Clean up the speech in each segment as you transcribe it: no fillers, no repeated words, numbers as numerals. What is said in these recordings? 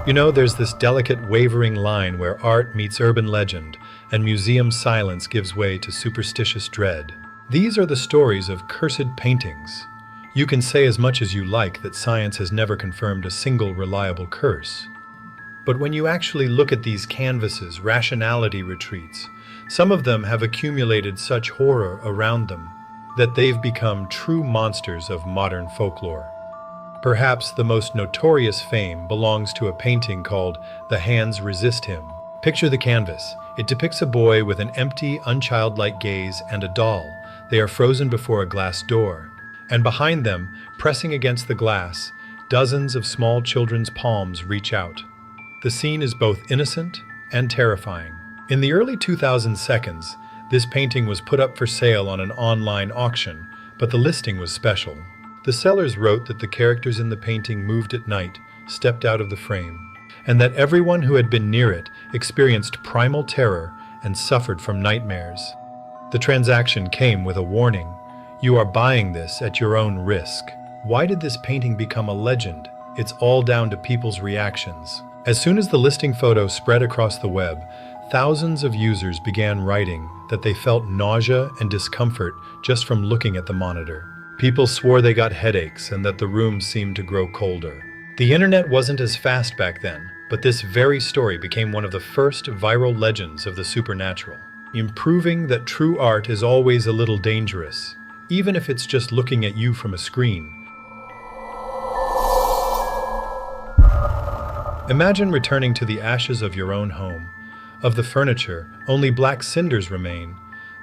You know, there's this delicate, wavering line where art meets urban legend, and museum silence gives way to superstitious dread. These are the stories of cursed paintings. You can say as much as you like that science has never confirmed a single reliable curse. But when you actually look at these canvases, rationality retreats. Some of them have accumulated such horror around them that they've become true monsters of modern folklore. Perhaps the most notorious fame belongs to a painting called The Hands Resist Him. Picture the canvas. It depicts a boy with an empty, unchildlike gaze and a doll. They are frozen before a glass door. And behind them, pressing against the glass, dozens of small children's palms reach out. The scene is both innocent and terrifying. In the early 2000s, this painting was put up for sale on an online auction, but the listing was special. The sellers wrote that the characters in the painting moved at night, stepped out of the frame, and that everyone who had been near it experienced primal terror and suffered from nightmares. The transaction came with a warning: you are buying this at your own risk. Why did this painting become a legend? It's all down to people's reactions. As soon as the listing photo spread across the web, thousands of users began writing that they felt nausea and discomfort just from looking at the monitor. People swore they got headaches and that the room seemed to grow colder. The internet wasn't as fast back then, but this very story became one of the first viral legends of the supernatural, proving that true art is always a little dangerous, even if it's just looking at you from a screen. Imagine returning to the ashes of your own home. Of the furniture, only black cinders remain.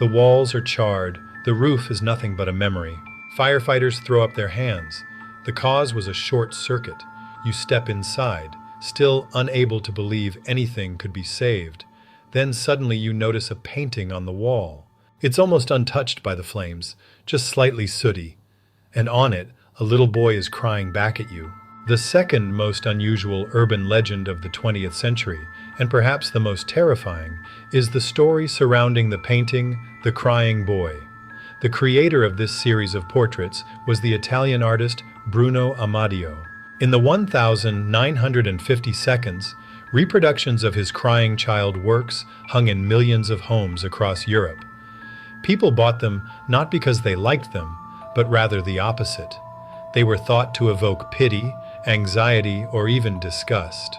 The walls are charred, the roof is nothing but a memory. Firefighters throw up their hands. The cause was a short circuit. You step inside, still unable to believe anything could be saved. Then suddenly you notice a painting on the wall. It's almost untouched by the flames, just slightly sooty. And on it, a little boy is crying back at you. The second most unusual urban legend of the 20th century, and perhaps the most terrifying, is the story surrounding the painting, The Crying Boy. The creator of this series of portraits was the Italian artist Bruno Amadio. In the 1,950 seconds, reproductions of his crying child works hung in millions of homes across Europe. People bought them not because they liked them, but rather the opposite. They were thought to evoke pity, anxiety, or even disgust.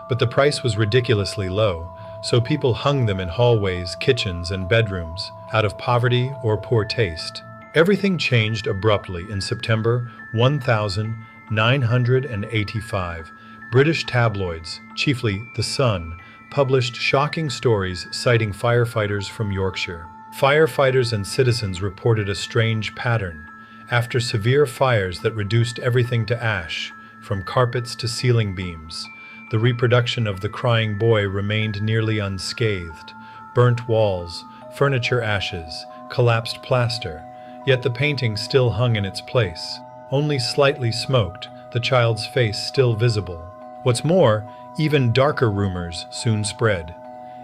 But the price was ridiculously low, so people hung them in hallways, kitchens, and bedrooms, out of poverty or poor taste. Everything changed abruptly in September 1985. British tabloids, chiefly The Sun, published shocking stories citing firefighters from Yorkshire. Firefighters and citizens reported a strange pattern. After severe fires that reduced everything to ash, from carpets to ceiling beams, the reproduction of the crying boy remained nearly unscathed. Burnt walls, furniture ashes, collapsed plaster, yet the painting still hung in its place, only slightly smoked, the child's face still visible. What's more, even darker rumors soon spread.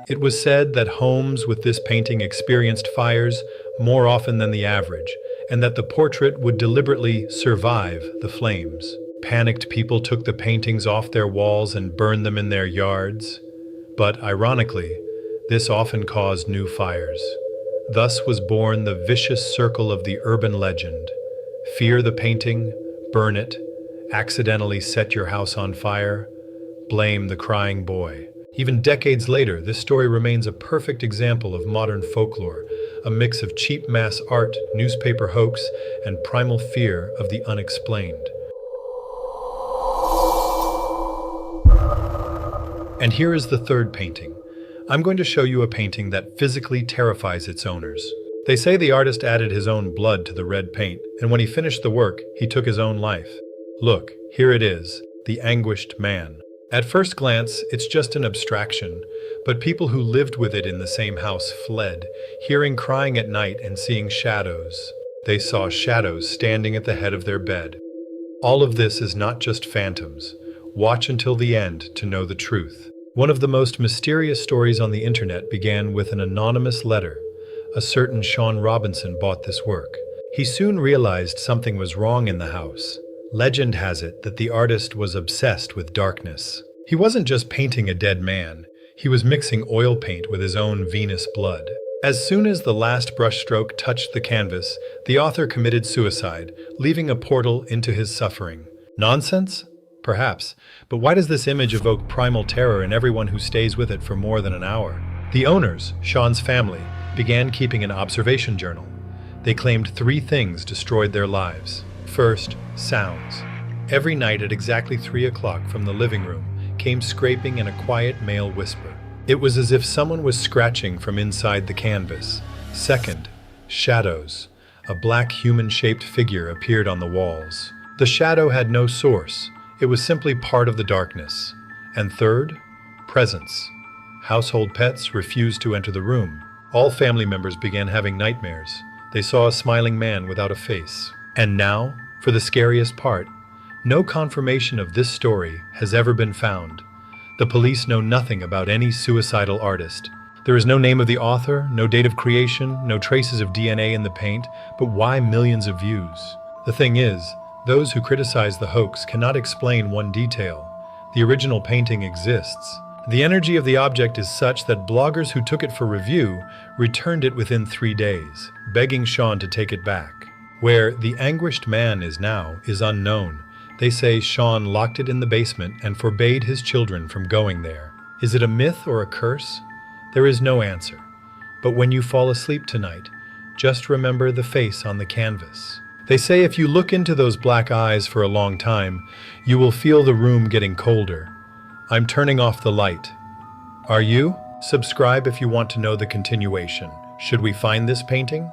It was said that homes with this painting experienced fires more often than the average, and that the portrait would deliberately survive the flames. Panicked people took the paintings off their walls and burned them in their yards. But, ironically, this often caused new fires. Thus was born the vicious circle of the urban legend. Fear the painting, burn it, accidentally set your house on fire, blame the crying boy. Even decades later, this story remains a perfect example of modern folklore, a mix of cheap mass art, newspaper hoax, and primal fear of the unexplained. And here is the third painting. I'm going to show you a painting that physically terrifies its owners. They say the artist added his own blood to the red paint, and when he finished the work, he took his own life. Look, here it is, The Anguished Man. At first glance, it's just an abstraction, but people who lived with it in the same house fled, hearing crying at night and seeing shadows. They saw shadows standing at the head of their bed. All of this is not just phantoms. Watch until the end to know the truth. One of the most mysterious stories on the internet began with an anonymous letter. A certain Sean Robinson bought this work. He soon realized something was wrong in the house. Legend has it that the artist was obsessed with darkness. He wasn't just painting a dead man, he was mixing oil paint with his own Venus blood. As soon as the last brushstroke touched the canvas, the author committed suicide, leaving a portal into his suffering. Nonsense? Perhaps, but why does this image evoke primal terror in everyone who stays with it for more than an hour? The owners, Sean's family, began keeping an observation journal. They claimed 3 things destroyed their lives. First, sounds. Every night at exactly 3 o'clock from the living room came scraping and a quiet male whisper. It was as if someone was scratching from inside the canvas. Second, shadows. A black human-shaped figure appeared on the walls. The shadow had no source. It was simply part of the darkness. And third, presence. Household pets refused to enter the room. All family members began having nightmares. They saw a smiling man without a face. And now, for the scariest part, no confirmation of this story has ever been found. The police know nothing about any suicidal artist. There is no name of the author, no date of creation, no traces of DNA in the paint, but why millions of views? The thing is, those who criticize the hoax cannot explain one detail. The original painting exists. The energy of the object is such that bloggers who took it for review returned it within 3 days, begging Sean to take it back. Where the anguished man is now is unknown. They say Sean locked it in the basement and forbade his children from going there. Is it a myth or a curse? There is no answer. But when you fall asleep tonight, just remember the face on the canvas. They say if you look into those black eyes for a long time, you will feel the room getting colder. I'm turning off the light. Are you? Subscribe if you want to know the continuation. Should we find this painting?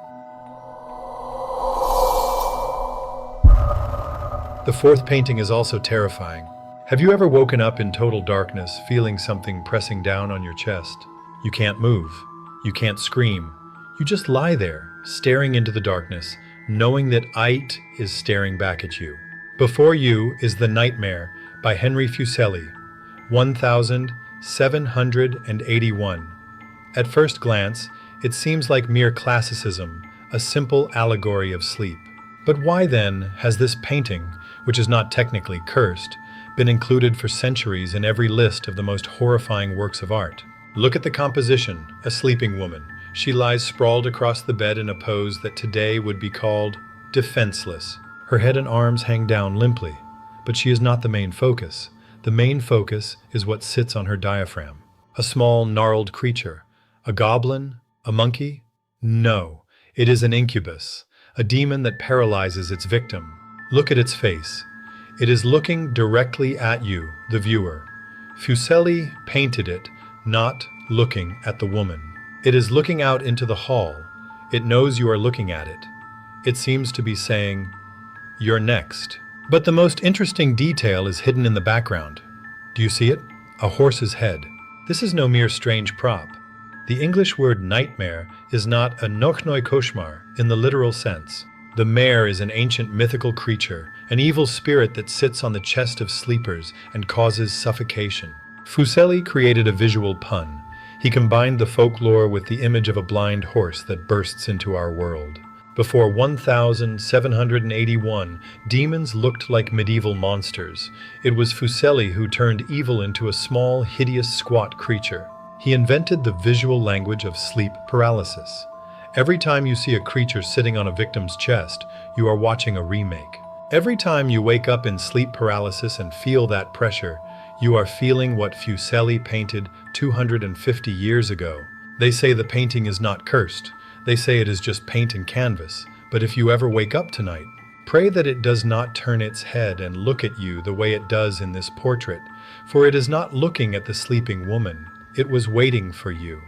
The 4th painting is also terrifying. Have you ever woken up in total darkness, feeling something pressing down on your chest? You can't move. You can't scream. You just lie there, staring into the darkness, knowing that it is staring back at you. Before you is The Nightmare by Henry Fuseli, 1781. At first glance, it seems like mere classicism, a simple allegory of sleep. But why then has this painting, which is not technically cursed, been included for centuries in every list of the most horrifying works of art? Look at the composition, a sleeping woman. She lies sprawled across the bed in a pose that today would be called defenseless. Her head and arms hang down limply, but she is not the main focus. The main focus is what sits on her diaphragm. A small, gnarled creature. A goblin? A monkey? No, it is an incubus, a demon that paralyzes its victim. Look at its face. It is looking directly at you, the viewer. Fuseli painted it, not looking at the woman. It is looking out into the hall. It knows you are looking at it. It seems to be saying, "You're next." But the most interesting detail is hidden in the background. Do you see it? A horse's head. This is no mere strange prop. The English word nightmare is not a nochnoi koshmar in the literal sense. The mare is an ancient mythical creature, an evil spirit that sits on the chest of sleepers and causes suffocation. Fuseli created a visual pun. He combined the folklore with the image of a blind horse that bursts into our world. Before 1781, demons looked like medieval monsters. It was Fuseli who turned evil into a small, hideous, squat creature. He invented the visual language of sleep paralysis. Every time you see a creature sitting on a victim's chest, you are watching a remake. Every time you wake up in sleep paralysis and feel that pressure, you are feeling what Fuseli painted 250 years ago. They say the painting is not cursed. They say it is just paint and canvas. But if you ever wake up tonight, pray that it does not turn its head and look at you the way it does in this portrait, for it is not looking at the sleeping woman. It was waiting for you.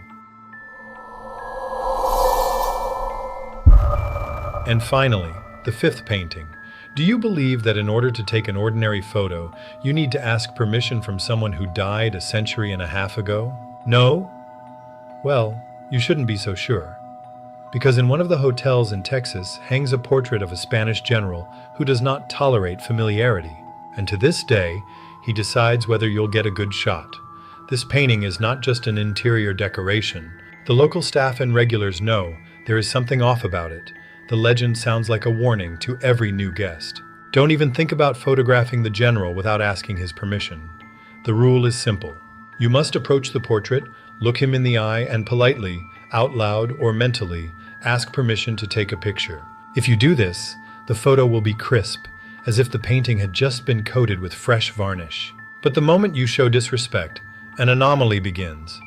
And finally, the 5th painting. Do you believe that in order to take an ordinary photo, you need to ask permission from someone who died a century and a half ago? No? Well, you shouldn't be so sure. Because in one of the hotels in Texas hangs a portrait of a Spanish general who does not tolerate familiarity. And to this day, he decides whether you'll get a good shot. This painting is not just an interior decoration. The local staff and regulars know there is something off about it. The legend sounds like a warning to every new guest. Don't even think about photographing the general without asking his permission. The rule is simple. You must approach the portrait, look him in the eye, and politely, out loud or mentally, ask permission to take a picture. If you do this, the photo will be crisp, as if the painting had just been coated with fresh varnish. But the moment you show disrespect, an anomaly begins.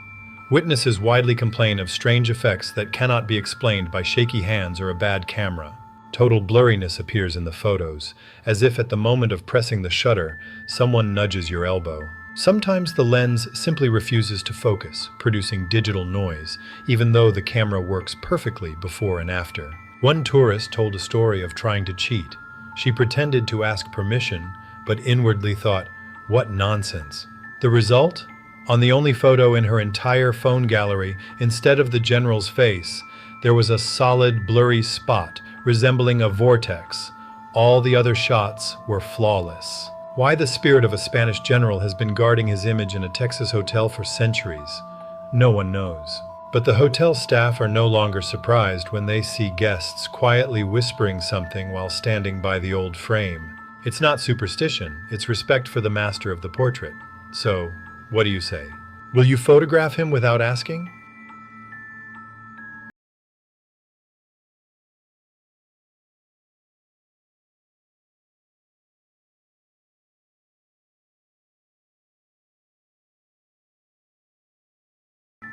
Witnesses widely complain of strange effects that cannot be explained by shaky hands or a bad camera. Total blurriness appears in the photos, as if at the moment of pressing the shutter, someone nudges your elbow. Sometimes the lens simply refuses to focus, producing digital noise, even though the camera works perfectly before and after. One tourist told a story of trying to cheat. She pretended to ask permission, but inwardly thought, "What nonsense." The result? On the only photo in her entire phone gallery, instead of the general's face, there was a solid, blurry spot resembling a vortex. All the other shots were flawless. Why the spirit of a Spanish general has been guarding his image in a Texas hotel for centuries, no one knows. But the hotel staff are no longer surprised when they see guests quietly whispering something while standing by the old frame. It's not superstition, it's respect for the master of the portrait. So, what do you say? Will you photograph him without asking?